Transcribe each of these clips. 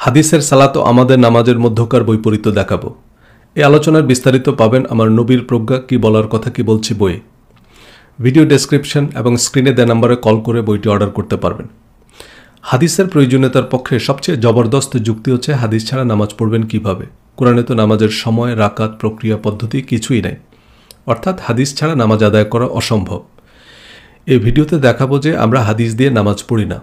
হাদিসের সালাত ও আমাদের নামাজের মধ্যকার বৈপরীত্য দেখাবো। এই আলোচনার বিস্তারিত পাবেন আমার নবীর প্রজ্ঞা কি বলার কথা কি বলছি বইয়ে। ভিডিও ডেসক্রিপশন এবং স্ক্রিনে দেওয়া নম্বরে কল করে বইটি অর্ডার করতে পারবেন। হাদিসের প্রয়োজনীয়তার পক্ষে সবচেয়ে জবরদস্ত যুক্তি হচ্ছে হাদিস ছাড়া নামাজ পড়বেন কিভাবে। কোরআনে তো নামাজের সময়, রাকাত, প্রক্রিয়া, পদ্ধতি কিছুই নাই। অর্থাৎ হাদিস ছাড়া নামাজ আদায় করা অসম্ভব। এই ভিডিওতে দেখাবো যে আমরা হাদিস দিয়ে নামাজ পড়ি না।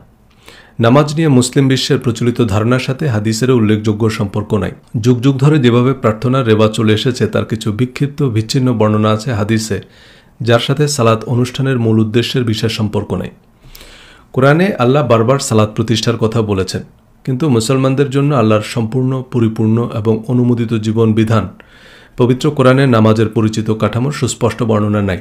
নামাজ নিয়ে মুসলিম বিশ্বের প্রচলিত ধারণার সাথে হাদিসের উল্লেখযোগ্য সম্পর্ক নাই। যুগ যুগ ধরে যেভাবে প্রার্থনার রেওয়াজ চলে এসেছে তার কিছু বিক্ষিপ্ত বিচ্ছিন্ন বর্ণনা আছে হাদিসে, যার সাথে সালাত অনুষ্ঠানের মূল উদ্দেশ্যের বিশেষ সম্পর্ক নেই। কোরআনে আল্লাহ বারবার সালাত প্রতিষ্ঠার কথা বলেছেন, কিন্তু মুসলমানদের জন্য আল্লাহর সম্পূর্ণ, পরিপূর্ণ এবং অনুমোদিত জীবন বিধান পবিত্র কোরআনে নামাজের পরিচিত কাঠামোর সুস্পষ্ট বর্ণনা নাই।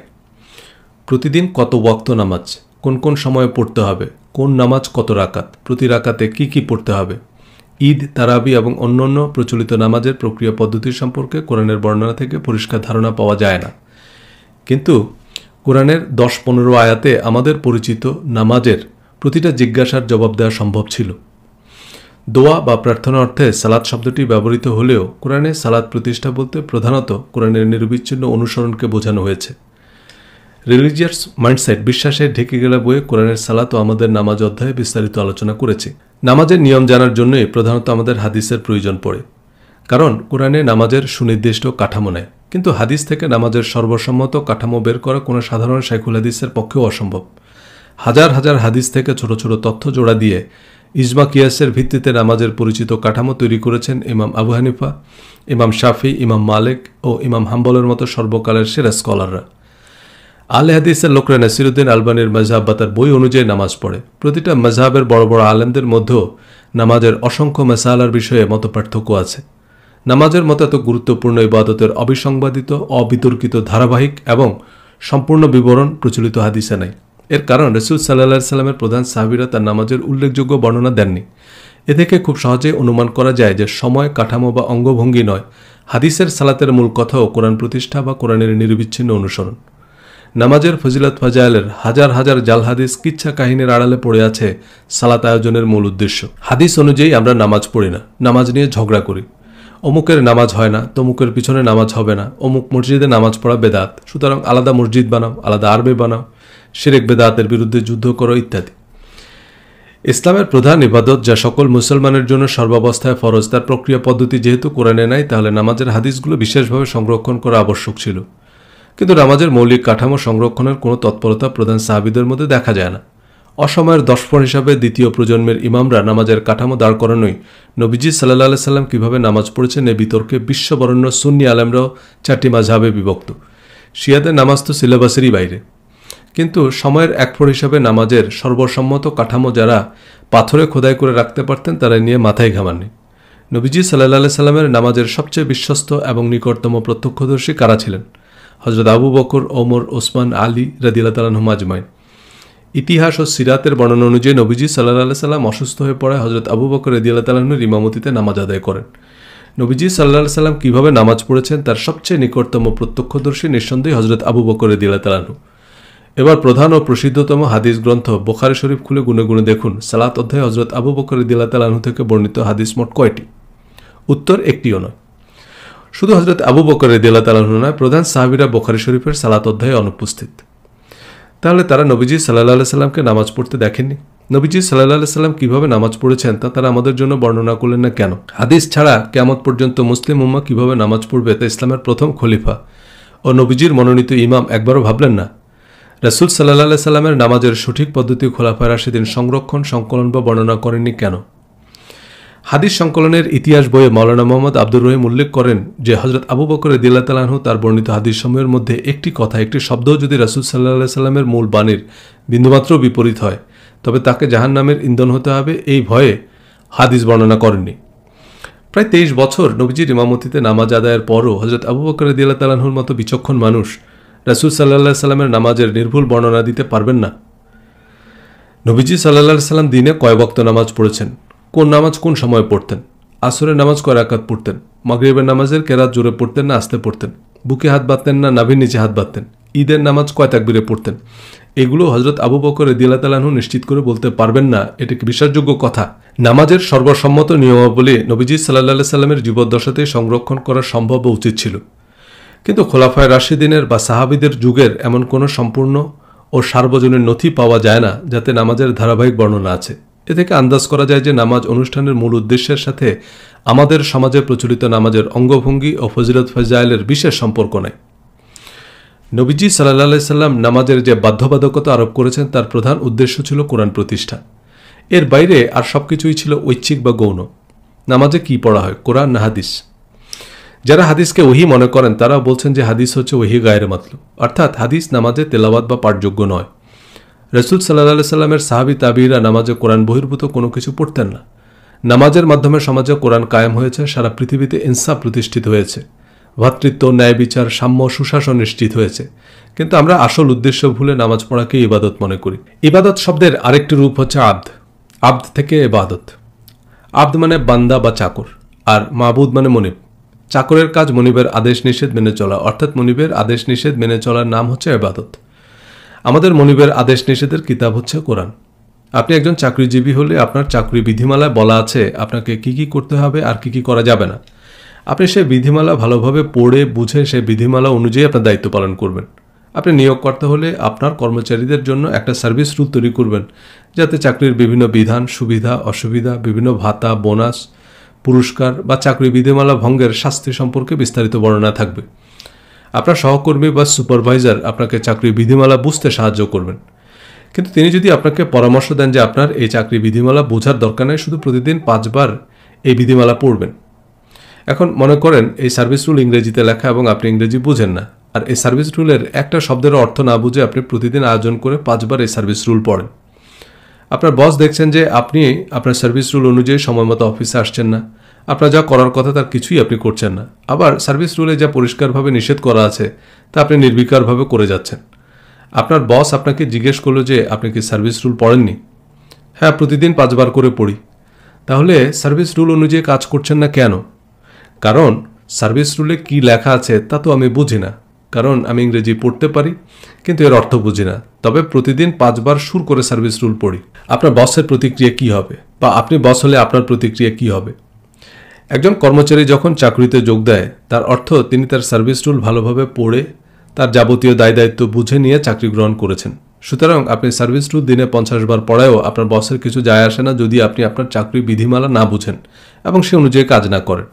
প্রতিদিন কত ওয়াক্ত নামাজ, কোন কোন সময়ে পড়তে হবে, কোন নামাজ কত রাকাত, প্রতি রাকাতে কি কি পড়তে হবে, ঈদ, তারাবি এবং অন্যান্য প্রচলিত নামাজের প্রক্রিয়া পদ্ধতির সম্পর্কে কোরআনের বর্ণনা থেকে পরিষ্কার ধারণা পাওয়া যায় না। কিন্তু কোরআনের 10-15 আয়াতে আমাদের পরিচিত নামাজের প্রতিটা জিজ্ঞাসার জবাব দেওয়া সম্ভব ছিল। দোয়া বা প্রার্থনা অর্থে সালাত শব্দটি ব্যবহৃত হলেও কোরআনে সালাত প্রতিষ্ঠা বলতে প্রধানত কোরআনের নিরবিচ্ছিন্ন অনুসরণকে বোঝানো হয়েছে। রিলিজিয়াস মাইন্ডসেট, বিশ্বাসে ঢেকে গেলা বইয়ে কোরআনের সালাত ও আমাদের নামাজ অধ্যায়ে বিস্তারিত আলোচনা করেছে। নামাজের নিয়ম জানার জন্যই প্রধানত আমাদের হাদিসের প্রয়োজন পড়ে, কারণ কোরআনে নামাজের সুনির্দিষ্ট কাঠামো নেয়। কিন্তু হাদিস থেকে নামাজের সর্বসম্মত কাঠামো বের করা কোনো সাধারণ শাইখুল হাদিসের পক্ষেও অসম্ভব। হাজার হাজার হাদিস থেকে ছোট ছোট তথ্য জোড়া দিয়ে ইজমা কিয়াসের ভিত্তিতে নামাজের পরিচিত কাঠামো তৈরি করেছেন ইমাম আবু হানিফা, ইমাম শাফি, ইমাম মালিক ও ইমাম হাম্বলের মতো সর্বকালের সেরা স্কলাররা। আলে হাদিসের লোকরা নাসিরুদ্দিন আলবানির মজহাব বা তার বই অনুযায়ী নামাজ পড়ে। প্রতিটা মজহাবের বড় বড় আলেমদের মধ্যেও নামাজের অসংখ্য মাসালার বিষয়ে মতপার্থক্য আছে। নামাজের মতো এত গুরুত্বপূর্ণ ইবাদতের অবিসংবাদিত, অবিতর্কিত, ধারাবাহিক এবং সম্পূর্ণ বিবরণ প্রচলিত হাদিসে নাই। এর কারণ রাসূল সাল্লাল্লাহু আলাইহি সাল্লামের প্রধান সাহাবীরা তার নামাজের উল্লেখযোগ্য বর্ণনা দেননি। এ থেকে খুব সহজেই অনুমান করা যায় যে সময়, কাঠামো বা অঙ্গভঙ্গি নয়, হাদিসের সালাতের মূল কথাও কোরআন প্রতিষ্ঠা বা কোরআনের নিরবিচ্ছিন্ন অনুসরণ। নামাজের ফজিলত ফাজাইলের হাজার হাজার জাল হাদিস, কিচ্ছা কাহিনীর আড়ালে পড়ে আছে সালাত আয়োজনের মূল উদ্দেশ্য। হাদিস অনুযায়ী আমরা নামাজ পড়ি না, নামাজ নিয়ে ঝগড়া করি। অমুকের নামাজ হয় না, তমুকের পিছনে নামাজ হবে না, অমুক মসজিদে নামাজ পড়া বেদাত, সুতরাং আলাদা মসজিদ বানাও, আলাদা আরবে বানাও, শিরক বেদাতের বিরুদ্ধে যুদ্ধ করো ইত্যাদি। ইসলামের প্রধান ইবাদত, যা সকল মুসলমানের জন্য সর্বাবস্থায় ফরজ, তার প্রক্রিয়া পদ্ধতি যেহেতু কোরআনে নাই, তাহলে নামাজের হাদিসগুলো বিশেষভাবে সংরক্ষণ করা আবশ্যক ছিল। কিন্তু নামাজের মৌলিক কাঠামো সংরক্ষণের কোনো তৎপরতা প্রধান সাহাবীদের মধ্যে দেখা যায় না। অসময়ের দশপন হিসাবে দ্বিতীয় প্রজন্মের ইমামরা নামাজের কাঠামো দাঁড় করানোই নবীজি সাল্লাল্লাহু আলাইহি সাল্লাম কীভাবে নামাজ পড়েছেন এ বিতর্কে বিশ্ববরেণ্য সুন্নি আলেমরাও 4টি মাযহাবে বিভক্ত। শিয়াদের নামাজ তো সিলেবাসেরই বাইরে। কিন্তু সময়ের একফর হিসাবে নামাজের সর্বসম্মত কাঠামো যারা পাথরে খোদাই করে রাখতে পারতেন তারা নিয়ে মাথায় ঘামাননি। নবীজি সাল্লাল্লাহু আলাইহি সাল্লামের নামাজের সবচেয়ে বিশ্বস্ত এবং নিকটতম প্রত্যক্ষদর্শী কারা ছিলেন? হযরত আবু বকর, ওমর, ওসমান, আলী রাদিয়াল্লাহু তাআলা আনহুম আজমাইন। ইতিহাস ও সিরাতের বর্ণনা অনুযায়ী নবীজি সাল্লাল্লাহু আলাইহি সাল্লাম অসুস্থ হয়ে পড়ায় হযরত আবু বকর রাদিয়াল্লাহু তাআলা আনহুর ইমামতিতে নামাজ আদায় করেন। নবীজি সাল্লাল্লাহু আলাইহি সাল্লাম কীভাবে নামাজ পড়েছেন তার সবচেয়ে নিকটতম প্রত্যক্ষদর্শী নিঃসন্দেহে হযরত আবু বকর রাদিয়াল্লাহু তাআলা আনহু। এবার প্রধান ও প্রসিদ্ধতম হাদিস গ্রন্থ বুখারী শরীফ খুলে গুনে গুনে দেখুন, সালাত অধ্যায়ে হযরত আবু বকর রাদিয়াল্লাহু তাআলা আনহু থেকে বর্ণিত হাদিস মোট কয়টি? উত্তর একটিও নয়। শুধু হযরত আবু বকর রাদিয়াল্লাহু তাআলা আনহু নয়, প্রধান সাহাবীরা বুখারী শরীফের সালাত অধ্যায়ে অনুপস্থিত। তাহলে তারা নবীজি সাল্লাল্লাহু আলাইহি সাল্লামকে নামাজ পড়তে দেখেননি? নবীজি সাল্লাল্লাহু আলাইহি সাল্লাম কিভাবে নামাজ পড়েছেন তা তারা আমাদের জন্য বর্ণনা করলেন না কেন? হাদিস ছাড়া কিয়ামত পর্যন্ত মুসলিম উম্মাহ কিভাবে নামাজ পড়বে তা ইসলামের প্রথম খলিফা ও নবীজির মনোনীত ইমাম একবারও ভাবলেন না? রাসূল সাল্লাল্লাহু আলাইহি সাল্লামের নামাজের সঠিক পদ্ধতি খোলাফায়ে রাশিদিন সংরক্ষণ, সংকলন বা বর্ণনা করেননি কেন? হাদিস সংকলনের ইতিহাস বইয়ে মাওলানা মোহাম্মদ আব্দুর রহিম উল্লেখ করেন যে হযরত আবু বকর রাদিয়াল্লাহু তাআলা আনহু তার বর্ণিত হাদিসসমূহের মধ্যে একটি কথা, একটি শব্দও যদি রাসূল সাল্লাল্লাহু আলাইহি সাল্লামের মূল বাণীর বিন্দুমাত্র বিপরীত হয় তবে তাকে জাহান্নামের ইন্ধন হতে হবে, এই ভয়ে হাদিস বর্ণনা করেননি। প্রায় 23 বছর নবীজির ইমামতিতে নামাজ আদায়ের পরও হযরত আবু বকর রাদিয়াল্লাহু তাআলা আনহুর মতো বিচক্ষণ মানুষ রাসূল সাল্লাল্লাহু আলাইহি সাল্লামের নামাজের নির্ভুল বর্ণনা দিতে পারবেন না। নবীজি সাল্লাল্লাহু আলাইহি সাল্লাম দিনে কয় ওয়াক্ত নামাজ পড়েছেন, কোন নামাজ কোন সময়ে পড়তেন, আসরের নামাজ কয় রাকাত পড়তেন, মাগরিবের নামাজের কেরাত জোরে পড়তেন না আস্তে পড়তেন, বুকে হাত বাঁধতেন না নাভির নিচে হাত বাঁধতেন, ঈদের নামাজ কয় তাকবীরে পড়তেন? এগুলো হযরত আবু বকর রাদিয়াল্লাহু তাআলা আনহু নিশ্চিত করে বলতে পারবেন না। এটা কি বিশ্বাসযোগ্য কথা? নামাজের সর্বসম্মত নিয়মাবলী নবীজি সাল্লাল্লাহু আলাইহি সাল্লামের জীবদ্দশাতেই সংরক্ষণ করা সম্ভব ও উচিত ছিল, কিন্তু খোলাফায়ে রাশিদিনের বা সাহাবীদের যুগের এমন কোনো সম্পূর্ণ ও সার্বজনীন নথি পাওয়া যায় না যাতে নামাজের ধারাবাহিক বর্ণনা আছে। এ থেকে আন্দাজ করা যায় যে নামাজ অনুষ্ঠানের মূল উদ্দেশ্যের সাথে আমাদের সমাজে প্রচলিত নামাজের অঙ্গভঙ্গি ও ফজিলত ফজাইলের বিশেষ সম্পর্ক নেই। নবীজি সাল্লাল্লাহু আলাইহি সাল্লাম নামাজের যে বাধ্যবাধকতা আরোপ করেছেন তার প্রধান উদ্দেশ্য ছিল কোরআন প্রতিষ্ঠা। এর বাইরে আর সবকিছুই ছিল ঐচ্ছিক বা গৌণ। নামাজে কি পড়া হয়, কোরআন না হাদিস? যারা হাদিসকে ওহী মনে করেন তারা বলছেন যে হাদিস হচ্ছে ওহী গায়রে মাতলুব, অর্থাৎ হাদিস নামাজে তেলাওয়াত বা পাঠযোগ্য নয়। রাসূল সাল্লাল্লাহু আলাইহি সাল্লামের সাহাবী তাবিঈরা নামাজে কোরআন বহির্ভূত কোনো কিছু পড়তেন না। নামাজের মাধ্যমে সমাজে কোরআন কায়েম হয়েছে, সারা পৃথিবীতে ইনসাফ প্রতিষ্ঠিত হয়েছে, ভ্রাতৃত্ব, ন্যায় বিচার, সাম্য, সুশাসন নিশ্চিত হয়েছে। কিন্তু আমরা আসল উদ্দেশ্য ভুলে নামাজ পড়াকে ইবাদত মনে করি। ইবাদত শব্দের আরেকটি রূপ হচ্ছে আব্দ। আব্দ থেকে ইবাদত। আব্দ মানে বান্দা বা চাকর, আর মাবুদ মানে মনিব। চাকরের কাজ মনিবের আদেশ নিষেধ মেনে চলা, অর্থাৎ মনিবের আদেশ নিষেধ মেনে চলার নাম হচ্ছে ইবাদত। আমাদের মনিবের আদেশ নিষেধের কিতাব হচ্ছে কোরআন। আপনি একজন চাকরিজীবী হলে আপনার চাকরি বিধিমালায় বলা আছে আপনাকে কি কি করতে হবে আর কি কি করা যাবে না। আপনি সেই বিধিমালা ভালোভাবে পড়ে বুঝে সেই বিধিমালা অনুযায়ী আপনার দায়িত্ব পালন করবেন। আপনি নিয়োগকর্তা হলে আপনার কর্মচারীদের জন্য একটা সার্ভিস রুল তৈরি করবেন, যাতে চাকরির বিভিন্ন বিধান, সুবিধা, অসুবিধা, বিভিন্ন ভাতা, বোনাস, পুরস্কার বা চাকরি বিধিমালা ভঙ্গের শাস্তি সম্পর্কে বিস্তারিত বর্ণনা থাকবে। আপনার সহকর্মী বা সুপারভাইজার আপনাকে চাকরি বিধিমালা বুঝতে সাহায্য করবেন, কিন্তু তিনি যদি আপনাকে পরামর্শ দেন যে আপনার এই চাকরি বিধিমালা বোঝার দরকার নেই, শুধু প্রতিদিন 5 বার এই বিধিমালা পড়বেন। এখন মনে করেন এই সার্ভিস রুল ইংরেজিতে লেখা এবং আপনি ইংরেজি বুঝেন না, আর এই সার্ভিস রুলের একটা শব্দের অর্থ না বুঝে আপনি প্রতিদিন আয়োজন করে 5 বার এই সার্ভিস রুল পড়েন। আপনার বস দেখছেন যে আপনি আপনার সার্ভিস রুল অনুযায়ী সময় মতো অফিসে আসছেন না, আপনার যা করার কথা তার কিছুই আপনি করছেন না। আবার সার্ভিস রুলে যা পরিষ্কারভাবে নিষেধ করা আছে তা আপনি নির্বিকারভাবে করে যাচ্ছেন। আপনার বস আপনাকে জিজ্ঞেস করলো যে আপনি কি সার্ভিস রুল পড়েননি? হ্যাঁ, প্রতিদিন 5 বার করে পড়ি। তাহলে সার্ভিস রুল অনুযায়ী কাজ করছেন না কেন? কারণ সার্ভিস রুলে কি লেখা আছে তা তো আমি বুঝি না, কারণ আমি ইংরেজি পড়তে পারি কিন্তু এর অর্থ বুঝি না। তবে প্রতিদিন 5 বার সুর করে সার্ভিস রুল পড়ি। আপনার বসের প্রতিক্রিয়া কি হবে, বা আপনি বস হলে আপনার প্রতিক্রিয়া কি হবে? একজন কর্মচারী যখন চাকরিতে যোগ দেয় তার অর্থ তিনি তার সার্ভিস রুল ভালোভাবে পড়ে তার যাবতীয় দায় দায়িত্ব বুঝে নিয়ে চাকরি গ্রহণ করেছেন। সুতরাং আপনি সার্ভিস রুল দিনে 50 বার পড়ায়ও আপনার বসের কিছু যায় আসে না যদি আপনি আপনার চাকরি বিধিমালা না বুঝেন এবং সে অনুযায়ী কাজ না করেন।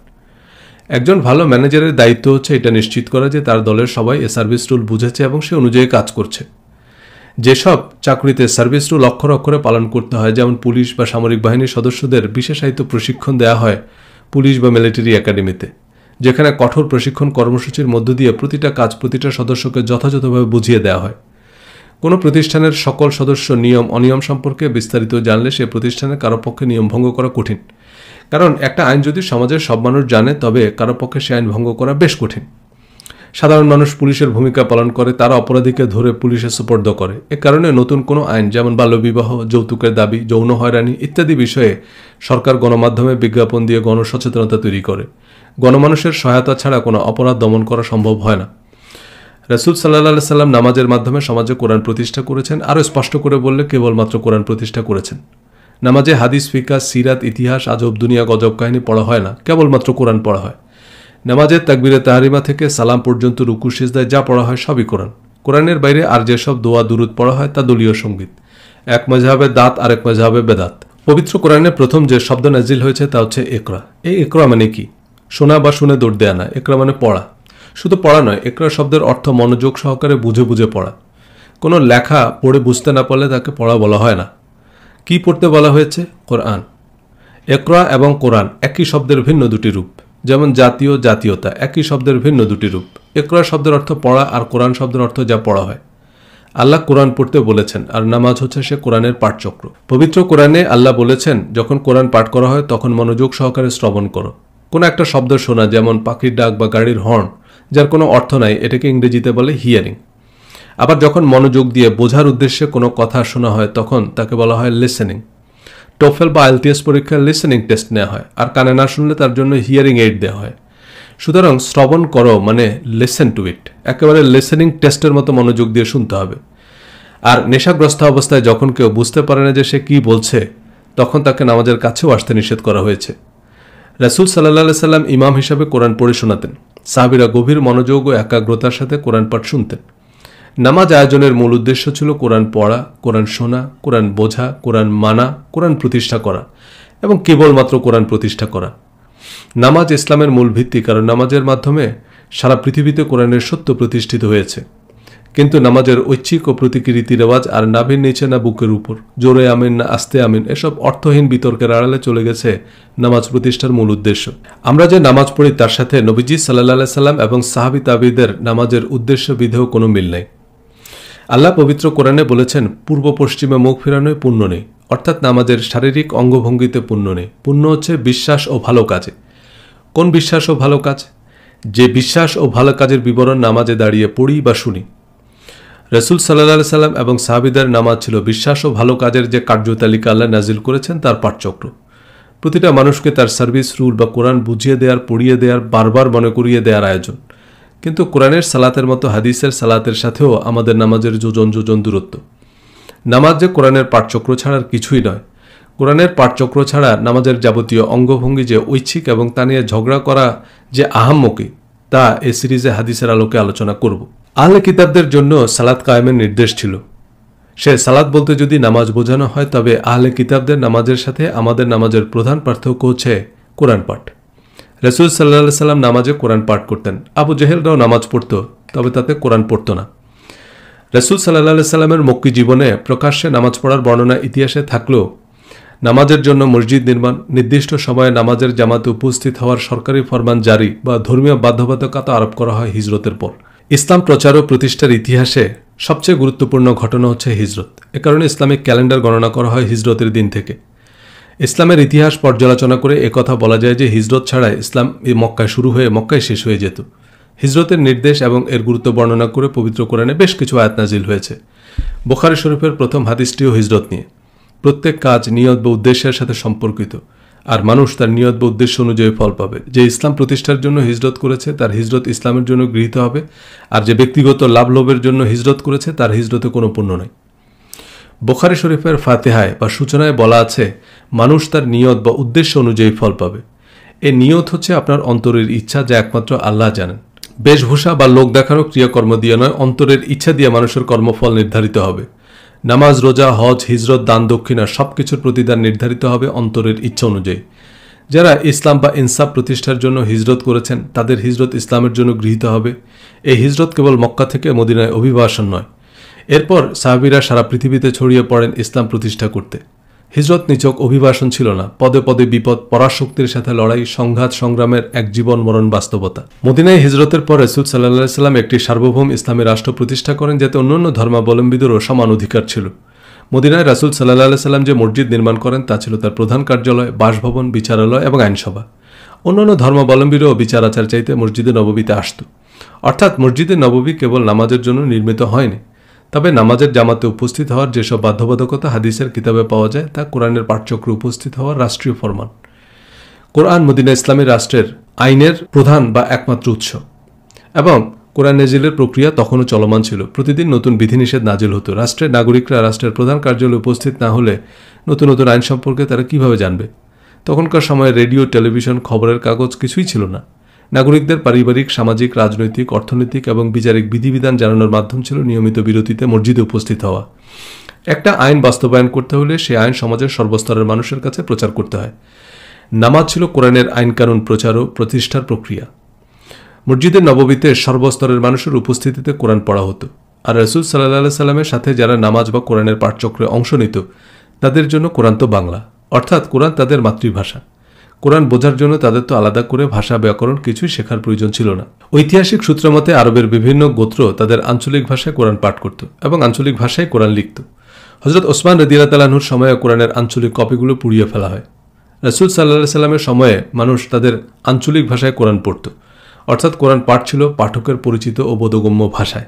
একজন ভালো ম্যানেজারের দায়িত্ব হচ্ছে এটা নিশ্চিত করা যে তার দলের সবাই এ সার্ভিস রুল বুঝেছে এবং সে অনুযায়ী কাজ করছে। যেসব চাকরিতে সার্ভিস রুল অক্ষরে অক্ষরে পালন করতে হয়, যেমন পুলিশ বা সামরিক বাহিনীর সদস্যদের বিশেষায়িত প্রশিক্ষণ দেওয়া হয় পুলিশ বা মিলিটারি একাডেমিতে, যেখানে কঠোর প্রশিক্ষণ কর্মসূচির মধ্য দিয়ে প্রতিটা কাজ প্রতিটা সদস্যকে যথাযথভাবে বুঝিয়ে দেওয়া হয়। কোনো প্রতিষ্ঠানের সকল সদস্য নিয়ম অনিয়ম সম্পর্কে বিস্তারিত জানলে সে প্রতিষ্ঠানের কারো পক্ষে নিয়ম ভঙ্গ করা কঠিন, কারণ একটা আইন যদি সমাজের সব মানুষ জানে তবে কারো পক্ষে সে আইন ভঙ্গ করা বেশ কঠিন। সাধারণ মানুষ পুলিশের ভূমিকা পালন করে, তারা অপরাধীকে ধরে পুলিশে সুপর্দ করে। এ কারণে নতুন কোনো আইন যেমন বাল্যবিবাহ, যৌতুকের দাবি, যৌন হয়রানি ইত্যাদি বিষয়ে সরকার গণমাধ্যমে বিজ্ঞাপন দিয়ে গণসচেতনতা তৈরি করে। গণমানুষের সহায়তা ছাড়া কোনো অপরাধ দমন করা সম্ভব হয় না। রাসূল সাল্লাল্লাহু আলাইহি সাল্লাম নামাজের মাধ্যমে সমাজে কোরআন প্রতিষ্ঠা করেছেন। আরও স্পষ্ট করে বললে কেবলমাত্র কোরআন প্রতিষ্ঠা করেছেন। নামাজে হাদিস, ফিকহ, সিরাত, ইতিহাস, আজব দুনিয়া, গজব কাহিনী পড়া হয় না, কেবলমাত্র কোরআন পড়া হয়। নামাজের তাকবীরে তাহরিমা থেকে সালাম পর্যন্ত রুকু সিজদায় যা পড়া হয় সবই কোরআন। কোরআনের বাইরে আর যেসব দোয়া দুরুদ পড়া হয় তা দলীয় সঙ্গীত। এক মাযহাবে দাত, আরেক মাযহাবে বেদাত। পবিত্র কোরআনের প্রথম যে শব্দ নাজিল হয়েছে তা হচ্ছে ইকরা। এই ইকরা মানে কি? শোনা বা শুনে দৌড় দেয়া না। ইকরা মানে পড়া। শুধু পড়া নয়, ইকরা শব্দের অর্থ মনোযোগ সহকারে বুঝে বুঝে পড়া। কোনো লেখা পড়ে বুঝতে না পারলে তাকে পড়া বলা হয় না। কি পড়তে বলা হয়েছে? কোরআন। ইকরা এবং কোরআন একই শব্দের ভিন্ন দুটি রূপ। যেমন জাতীয়, জাতীয়তা একই শব্দের ভিন্ন দুটি রূপ। ইকরা শব্দের অর্থ পড়া আর কোরআন শব্দের অর্থ যা পড়া হয়। আল্লাহ কোরআন পড়তে বলেছেন, আর নামাজ হচ্ছে সে কোরআনের পাঠচক্র। পবিত্র কোরআনে আল্লাহ বলেছেন, যখন কোরআন পাঠ করা হয় তখন মনোযোগ সহকারে শ্রবণ করো। কোনো একটা শব্দ শোনা, যেমন পাখির ডাক বা গাড়ির হর্ন, যার কোনো অর্থ নাই, এটাকে ইংরেজিতে বলে হিয়ারিং। আবার যখন মনোযোগ দিয়ে বোঝার উদ্দেশ্যে কোনো কথা শোনা হয় তখন তাকে বলা হয় লিসেনিং। টোফেল বা আইএলটিএস পরীক্ষায় লিসেনিং টেস্ট নেওয়া হয়, আর কানে না শুনলে তার জন্য হিয়ারিং এইড দেওয়া হয়। সুতরাং শ্রবণ করো মানে লিসেন টু ইট, একেবারে লিসেনিং টেস্টের মতো মনোযোগ দিয়ে শুনতে হবে। আর নেশাগ্রস্ত অবস্থায় যখন কেউ বুঝতে পারে না যে সে কি বলছে, তখন তাকে নামাজের কাছেও আসতে নিষেধ করা হয়েছে। রাসূল সাল্লাল্লাহু আলাইহি সাল্লাম ইমাম হিসাবে কোরআন পড়ে শোনাতেন। সাহাবীরা গভীর মনোযোগ ও একাগ্রতার সাথে কোরআন পাঠ শুনতেন। নামাজ আয়োজনের মূল উদ্দেশ্য ছিল কোরআন পড়া, কোরআন শোনা, কোরআন বোঝা, কোরআন মানা, কোরআন প্রতিষ্ঠা করা এবং কেবলমাত্র কোরআন প্রতিষ্ঠা করা। নামাজ ইসলামের মূল ভিত্তি, কারণ নামাজের মাধ্যমে সারা পৃথিবীতে কোরআনের সত্য প্রতিষ্ঠিত হয়েছে। কিন্তু নামাজের ঐচ্ছিক ও প্রতীকী রীতিরেওয়াজ আর নাভির নিচে না বুকের উপর, জোরে আমিন না আস্তে আমিন, এসব অর্থহীন বিতর্কের আড়ালে চলে গেছে নামাজ প্রতিষ্ঠার মূল উদ্দেশ্য। আমরা যে নামাজ পড়ি তার সাথে নবীজি সাল্লাল্লাহু আলাইহি সাল্লাম এবং সাহাবী তাবিদের নামাজের উদ্দেশ্য বিধেয় কোনো মিল নেই। আল্লাহ পবিত্র কোরআনে বলেছেন, পূর্ব পশ্চিমে মুখ ফেরানোয় পুণ্য নেই, অর্থাৎ নামাজের শারীরিক অঙ্গভঙ্গিতে পুণ্য নেই। পুণ্য হচ্ছে বিশ্বাস ও ভালো কাজে। কোন বিশ্বাস ও ভালো কাজ? যে বিশ্বাস ও ভালো কাজের বিবরণ নামাজে দাঁড়িয়ে পড়ি বা শুনি। রাসূল সাল্লাল্লাহু আলাইহি সাল্লাম এবং সাহাবীদের নামাজ ছিল বিশ্বাস ও ভালো কাজের যে কার্যতালিকা আল্লাহ নাজিল করেছেন তার পাঠচক্র। প্রতিটা মানুষকে তার সার্ভিস রুল বা কোরআন বুঝিয়ে দেওয়ার, পড়িয়ে দেওয়ার, বারবার মনে করিয়ে দেওয়ার আয়োজন। কিন্তু কোরআনের সালাতের মতো হাদিসের সালাতের সাথেও আমাদের নামাজের যোজন যোজন দূরত্ব। নামাজ যে কোরআনের পাঠচক্র ছাড়া আর কিছুই নয়। কোরআনের পাঠচক্র ছাড়া নামাজের যাবতীয় অঙ্গভঙ্গি যে ঐচ্ছিক এবং তা নিয়ে ঝগড়া করা যে আহাম্মকি, তা এ সিরিজে হাদিসের আলোকে আলোচনা করব। আহলে কিতাবদের জন্য সালাত কায়েমের নির্দেশ ছিল। সে সালাত বলতে যদি নামাজ বোঝানো হয়, তবে আহলে কিতাবদের নামাজের সাথে আমাদের নামাজের প্রধান পার্থক্য হচ্ছে কোরআন পাঠ। রাসূল সাল্লাল্লাহু আলাইহি সাল্লাম নামাজে কোরআন পাঠ করতেন। আবু জেহেলরাও নামাজ পড়ত, তবে তাতে কোরআন পড়ত না। রাসূল সাল্লাল্লাহু আলাইহি সাল্লামের মক্কি জীবনে প্রকাশ্যে নামাজ পড়ার বর্ণনা ইতিহাসে থাকলেও নামাজের জন্য মসজিদ নির্মাণ, নির্দিষ্ট সময়ে নামাজের জামাতে উপস্থিত হওয়ার সরকারি ফরমান জারি বা ধর্মীয় বাধ্যবাধকতা আরোপ করা হয় হিজরতের পর। ইসলাম প্রচার ও প্রতিষ্ঠার ইতিহাসে সবচেয়ে গুরুত্বপূর্ণ ঘটনা হচ্ছে হিজরত। এ কারণে ইসলামিক ক্যালেন্ডার গণনা করা হয় হিজরতের দিন থেকে। ইসলামের ইতিহাস পর্যালোচনা করে একথা বলা যায় যে হিজরত ছাড়াই ইসলাম মক্কায় শুরু হয়ে মক্কায় শেষ হয়ে যেত। হিজরতের নির্দেশ এবং এর গুরুত্ব বর্ণনা করে পবিত্র কোরআনে বেশ কিছু আয়াত নাজিল হয়েছে। বুখারী শরীফের প্রথম হাদিসটিও হিজরত নিয়ে। প্রত্যেক কাজ নিয়ত বা উদ্দেশ্যের সাথে সম্পর্কিত, আর মানুষ তার নিয়ত বা উদ্দেশ্য অনুযায়ী ফল পাবে। যে ইসলাম প্রতিষ্ঠার জন্য হিজরত করেছে তার হিজরত ইসলামের জন্য গৃহীত হবে, আর যে ব্যক্তিগত লাভ লোভের জন্য হিজরত করেছে তার হিজরতে কোনো পুণ্য নেই। বুখারী শরীফের ফাতিহায় বা সূচনায় বলা আছে, মানুষ তার নিয়ত বা উদ্দেশ্য অনুযায়ী ফল পাবে। এ নিয়ত হচ্ছে আপনার অন্তরের ইচ্ছা, যা একমাত্র আল্লাহ জানেন। বেশভূষা বা লোক দেখানো ক্রিয়াকর্ম দিয়ে নয়, অন্তরের ইচ্ছা দিয়ে মানুষের কর্মফল নির্ধারিত হবে। নামাজ, রোজা, হজ, হিজরত, দান, দক্ষিণা সবকিছুর প্রতিদান নির্ধারিত হবে অন্তরের ইচ্ছা অনুযায়ী। যারা ইসলাম বা ইনসাফ প্রতিষ্ঠার জন্য হিজরত করেছেন তাদের হিজরত ইসলামের জন্য গৃহীত হবে। এই হিজরত কেবল মক্কা থেকে মদিনায় অভিবাসন নয়। এরপর সাহাবীরা সারা পৃথিবীতে ছড়িয়ে পড়েন ইসলাম প্রতিষ্ঠা করতে। হিজরত নিছক অভিবাসন ছিল না, পদে পদে বিপদ, পরাশক্তির সাথে লড়াই, সংঘাত, সংগ্রামের এক জীবন মরণ বাস্তবতা। মদিনায় হিজরতের পর রাসূল সাল্লাল্লাহু আলাইহি সাল্লাম একটি সার্বভৌম ইসলামী রাষ্ট্র প্রতিষ্ঠা করেন, যাতে অন্যান্য ধর্মাবলম্বীদেরও সমান অধিকার ছিল। মদিনায় রাসূল সাল্লাল্লাহু আলাইহি সাল্লাম যে মসজিদ নির্মাণ করেন তা ছিল তার প্রধান কার্যালয়, বাসভবন, বিচারালয় এবং আইনসভা। অন্যান্য ধর্মাবলম্বীরাও বিচার আচার চাইতে মসজিদে নববীতে আসত। অর্থাৎ মসজিদে নববী কেবল নামাজের জন্য নির্মিত হয়নি, তবে নামাজের জামাতে উপস্থিত হওয়ার যেসব বাধ্যবাধকতা হাদিসের কিতাবে পাওয়া যায় তা কোরআনের পাঠচক্রে উপস্থিত হওয়ার রাষ্ট্রীয় ফরমান। কোরআন মদিনা ইসলামী রাষ্ট্রের আইনের প্রধান বা একমাত্র উৎস, এবং কোরআন নাজিলের প্রক্রিয়া তখনও চলমান ছিল। প্রতিদিন নতুন বিধিনিষেধ নাজিল হতো। রাষ্ট্রের নাগরিকরা রাষ্ট্রের প্রধান কার্যালয়ে উপস্থিত না হলে নতুন নতুন আইন সম্পর্কে তারা কিভাবে জানবে? তখনকার সময়ে রেডিও, টেলিভিশন, খবরের কাগজ কিছুই ছিল না। নাগরিকদের পারিবারিক, সামাজিক, রাজনৈতিক, অর্থনৈতিক এবং বিচারিক বিধিবিধান জানানোর মাধ্যম ছিল নিয়মিত বিরতিতে মসজিদে উপস্থিত হওয়া। একটা আইন বাস্তবায়ন করতে হলে সে আইন সমাজের সর্বস্তরের মানুষের কাছে প্রচার করতে হয়। নামাজ ছিল কোরআনের আইন কানুন প্রচার ও প্রতিষ্ঠার প্রক্রিয়া। মসজিদে নববীতে সর্বস্তরের মানুষের উপস্থিতিতে কোরআন পড়া হতো, আর রাসূল সাল্লাল্লাহু আলাইহি সাল্লামের সাথে যারা নামাজ বা কোরআনের পাঠচক্রে অংশ নিত তাদের জন্য কোরআন তো বাংলা, অর্থাৎ কোরআন তাদের মাতৃভাষা। কোরআন বোঝার জন্য তাদের তো আলাদা করে ভাষা, ব্যাকরণ কিছুই শেখার প্রয়োজন ছিল না। ঐতিহাসিক সূত্র মতে আরবের বিভিন্ন গোত্র তাদের আঞ্চলিক ভাষায় কোরআন পাঠ করত এবং আঞ্চলিক ভাষায় কোরআন লিখত। হযরত ওসমান রাদিয়াল্লাহু তাআলা আনহুর সময়ে কোরআনের আঞ্চলিক কপিগুলো পুড়িয়ে ফেলা হয়। রাসূল সাল্লাল্লাহু আলাইহি সাল্লামের সময়ে মানুষ তাদের আঞ্চলিক ভাষায় কোরআন পড়ত, অর্থাৎ কোরআন পাঠ ছিল পাঠকের পরিচিত ও বোধগম্য ভাষায়।